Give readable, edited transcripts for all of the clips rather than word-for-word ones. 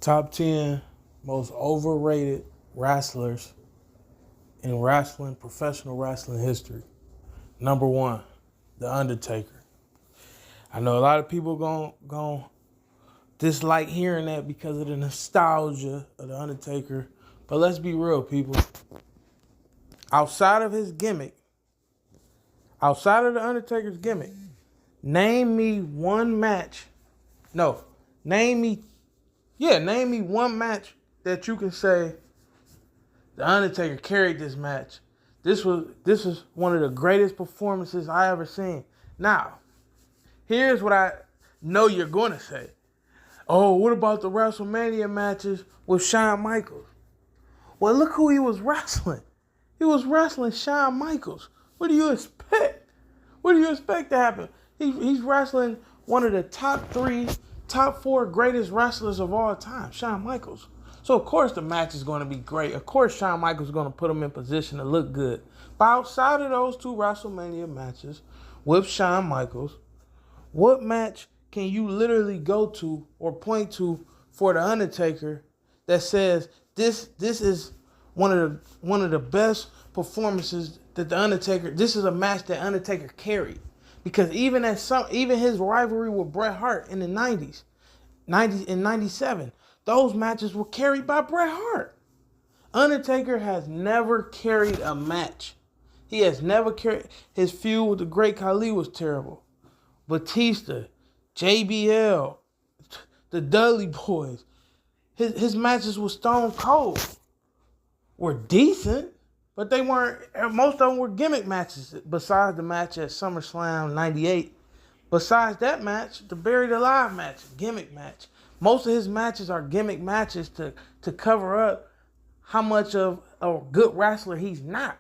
Top 10 most overrated wrestlers in wrestling, professional wrestling history. Number 1, The Undertaker. I know a lot of people gon' dislike hearing that because of the nostalgia of The Undertaker. But let's be real, people. Outside of his gimmick, outside of The Undertaker's gimmick, name me one match. No, name me one match that you can say The Undertaker carried this match. This was one of the greatest performances I ever seen. Now, here's what I know you're going to say. Oh, what about the WrestleMania matches with Shawn Michaels? Well, look who he was wrestling. He was wrestling Shawn Michaels. What do you expect? What do you expect to happen? He's wrestling one of the top 4 greatest wrestlers of all time, Shawn Michaels. So, of course, the match is going to be great. Of course, Shawn Michaels is going to put him in position to look good. But outside of those 2 WrestleMania matches with Shawn Michaels, what match can you literally go to or point to for The Undertaker that says this is one of the best performances that The Undertaker, this is a match that Undertaker carried? Because even his rivalry with Bret Hart in the 90s and 97, those matches were carried by Bret Hart. Undertaker has never carried a match. He has never carried. His feud with the Great Khali was terrible. Batista, JBL, the Dudley Boys. His matches with Stone Cold were decent, but they weren't. Most of them were gimmick matches. Besides the match at SummerSlam '98, besides that match, the Buried Alive match, gimmick match. Most of his matches are gimmick matches to cover up how much of a good wrestler he's not.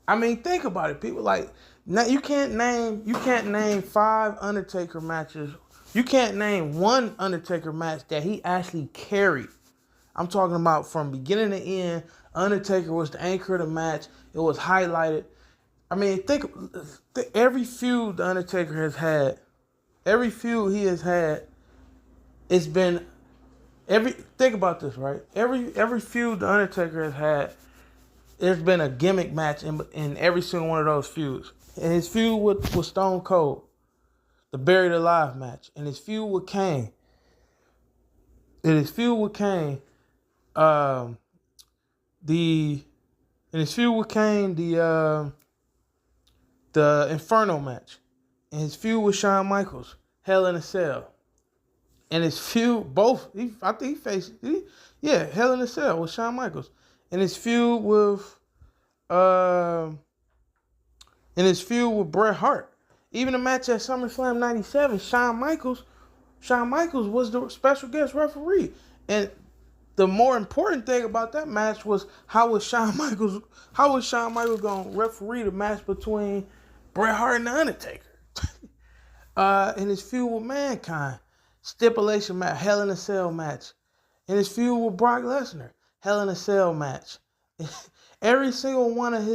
I mean, think about it, people. Like, now you can't name 5 Undertaker matches. You can't name one Undertaker match that he actually carried. I'm talking about from beginning to end. Undertaker was the anchor of the match. It was highlighted. I mean, think every feud the Undertaker has had, every feud he has had, it's been think about this, right? Every feud the Undertaker has had, there's been a gimmick match in every single one of those feuds. And his feud with Stone Cold, the Buried Alive match, and his feud with Kane. The Inferno match, and his feud with Shawn Michaels, Hell in a Cell. And his feud, Hell in a Cell with Shawn Michaels. And his feud with Bret Hart. Even the match at SummerSlam '97, Shawn Michaels was the special guest referee. And the more important thing about that match was how was Shawn Michaels going to referee the match between Bret Hart and The Undertaker? And his feud with Mankind, stipulation match, Hell in a Cell match. And his feud with Brock Lesnar, Hell in a Cell match. every single one of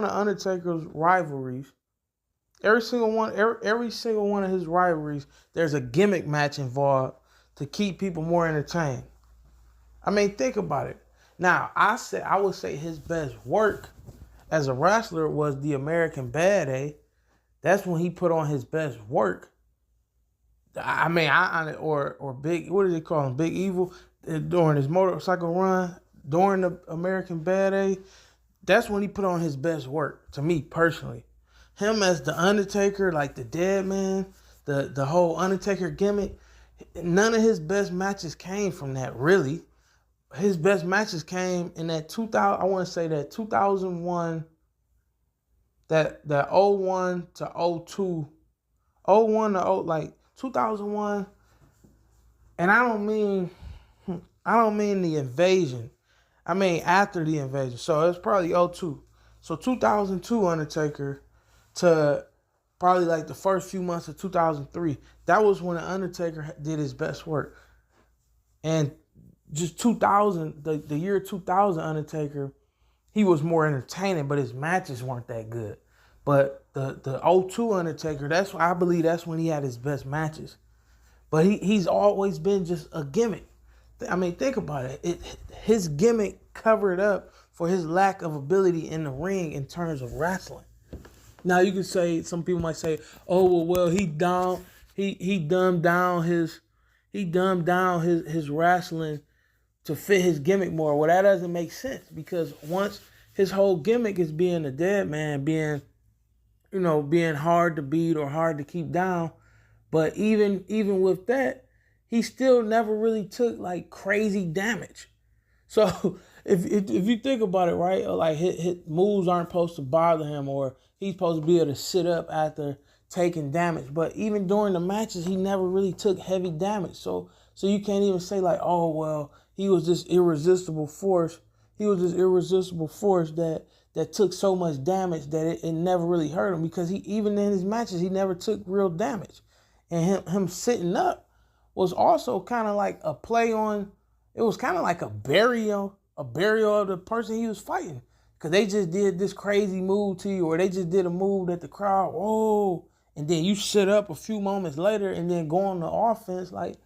Undertaker's rivalries, every single one of his rivalries, there's a gimmick match involved to keep people more entertained. I mean, think about it. Now, I would say his best work as a wrestler was the American Bad A. That's when he put on his best work. I mean, or Big, what do they call him? Big Evil, during his motorcycle run, during the American Bad A. That's when he put on his best work, to me personally. Him as the Undertaker, like the Dead Man, the whole Undertaker gimmick, none of his best matches came from that, really. His best matches came in that 2000, I want to say that 2001, that 01 to 02, 01 to 0, like 2001, and I don't mean the invasion. I mean after the invasion. So it's probably 02. So 2002 Undertaker to probably like the first few months of 2003. That was when the Undertaker did his best work. And just 2000, the year 2000 Undertaker, he was more entertaining, but his matches weren't that good. But the 02 Undertaker, I believe that's when he had his best matches. But he's always been just a gimmick. I mean, think about it. His gimmick covered up for his lack of ability in the ring in terms of wrestling. Now you could say, some people might say, "Oh well, he dumbed down his wrestling to fit his gimmick more." Well, that doesn't make sense, because once his whole gimmick is being a dead man, being hard to beat or hard to keep down. But even with that, he still never really took like crazy damage. So if you think about it, right, like his moves aren't supposed to bother him, or he's supposed to be able to sit up after taking damage. But even during the matches, he never really took heavy damage. So you can't even say like, oh well, he was this irresistible force. He was this irresistible force that took so much damage that it never really hurt him, because he, even in his matches, he never took real damage. And him sitting up was also kind of like a play on, it was kind of like a burial of the person he was fighting. Because they just did this crazy move to you, or they just did a move that the crowd, whoa, and then you sit up a few moments later and then go on the offense. Like,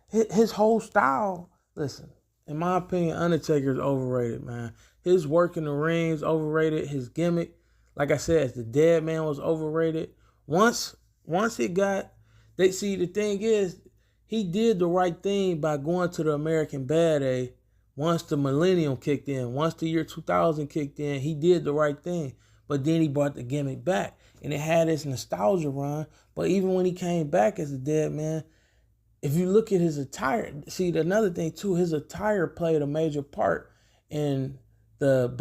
his whole style, listen, in my opinion, Undertaker is overrated, man. His work in the ring is overrated. His gimmick, like I said, as the dead man, was overrated. Once it got, the thing is, he did the right thing by going to the American Bad A. Once the millennium kicked in, once the year 2000 kicked in, he did the right thing. But then he brought the gimmick back, and it had its nostalgia run. But even when he came back as a dead man, if you look at his attire, see, another thing too, his attire played a major part in the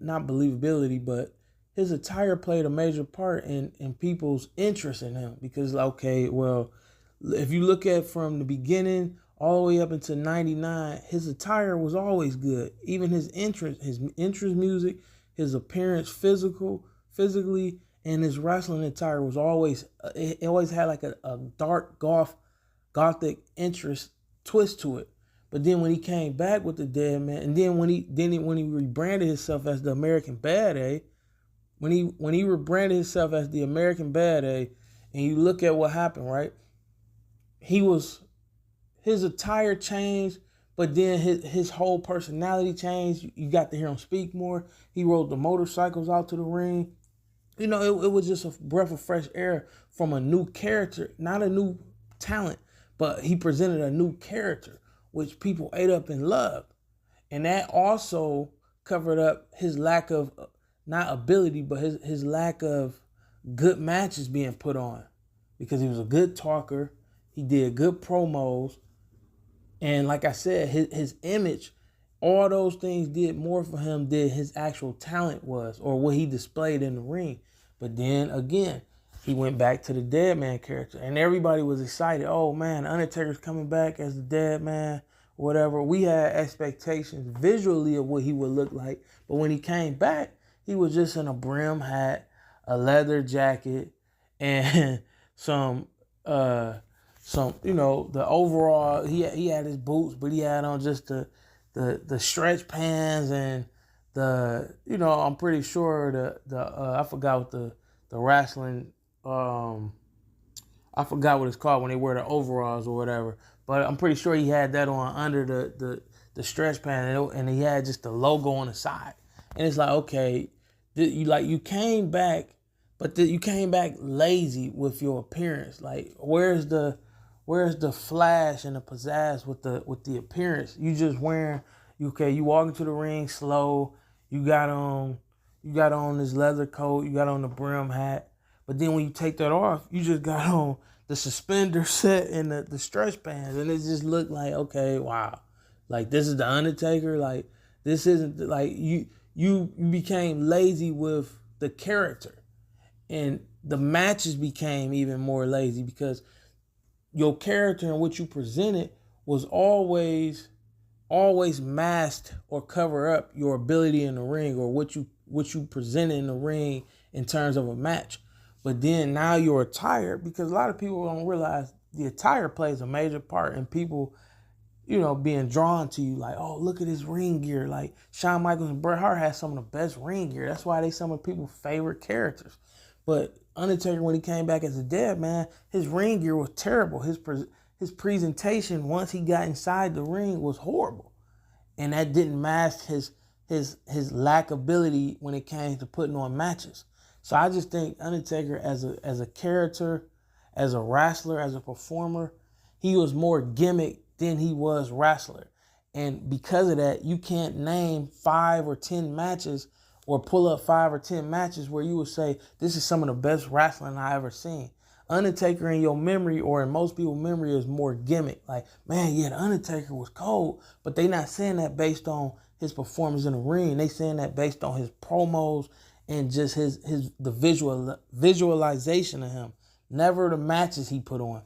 not believability, but his attire played a major part in people's interest in him. Because, okay, well, if you look at from the beginning all the way up until 99, his attire was always good. Even his entrance music, his appearance physically, and his wrestling attire was always, it always had like a dark gothic interest twist to it. But then when he came back with the dead man, and then when he rebranded himself as the American Bad A, when he rebranded himself as the American Bad A, and you look at what happened, right? His attire changed, but then his whole personality changed. You got to hear him speak more. He rode the motorcycles out to the ring. It was just a breath of fresh air from a new character, not a new talent, but he presented a new character, which people ate up and loved. And that also covered up his lack of, not ability, but his lack of good matches being put on. Because he was a good talker. He did good promos. And like I said, his image, all those things did more for him than his actual talent was, or what he displayed in the ring. But then again, he went back to the dead man character, and everybody was excited. Oh man, Undertaker's coming back as the dead man, whatever. We had expectations visually of what he would look like. But when he came back, he was just in a brim hat, a leather jacket, and some the overall, he had his boots, but he had on just the stretch pants, and I'm pretty sure I forgot what the wrestling, I forgot what it's called when they wear the overalls or whatever, but I'm pretty sure he had that on under the stretch pants, and he had just the logo on the side. And it's like, okay, you came back, but you came back lazy with your appearance. Like, where's the flash and the pizzazz with the appearance? You just wearing, you walk into the ring slow. You got on this leather coat. You got on the brim hat. But then when you take that off, you just got on the suspender set and the stretch pants, and it just looked like, okay, wow, like this is the Undertaker. Like, this isn't, like, you became lazy with the character, and the matches became even more lazy because your character and what you presented was always masked or cover up your ability in the ring, or what you presented in the ring in terms of a match. But then now your attire, because a lot of people don't realize the attire plays a major part in people, being drawn to you. Like, oh, look at his ring gear. Like, Shawn Michaels and Bret Hart had some of the best ring gear. That's why they some of people's favorite characters. But Undertaker, when he came back as a dead man, his ring gear was terrible. his presentation once he got inside the ring was horrible. And that didn't mask his lack ability when it came to putting on matches. So I just think Undertaker as a character, as a wrestler, as a performer, he was more gimmick than he was wrestler. And because of that, you can't name 5 or 10 matches or pull up 5 or 10 matches where you would say, this is some of the best wrestling I ever seen. Undertaker in your memory, or in most people's memory, is more gimmick. Like, man, yeah, the Undertaker was cold, but they not saying that based on his performance in the ring. They saying that based on his promos and just the visualization of him. Never the matches he put on.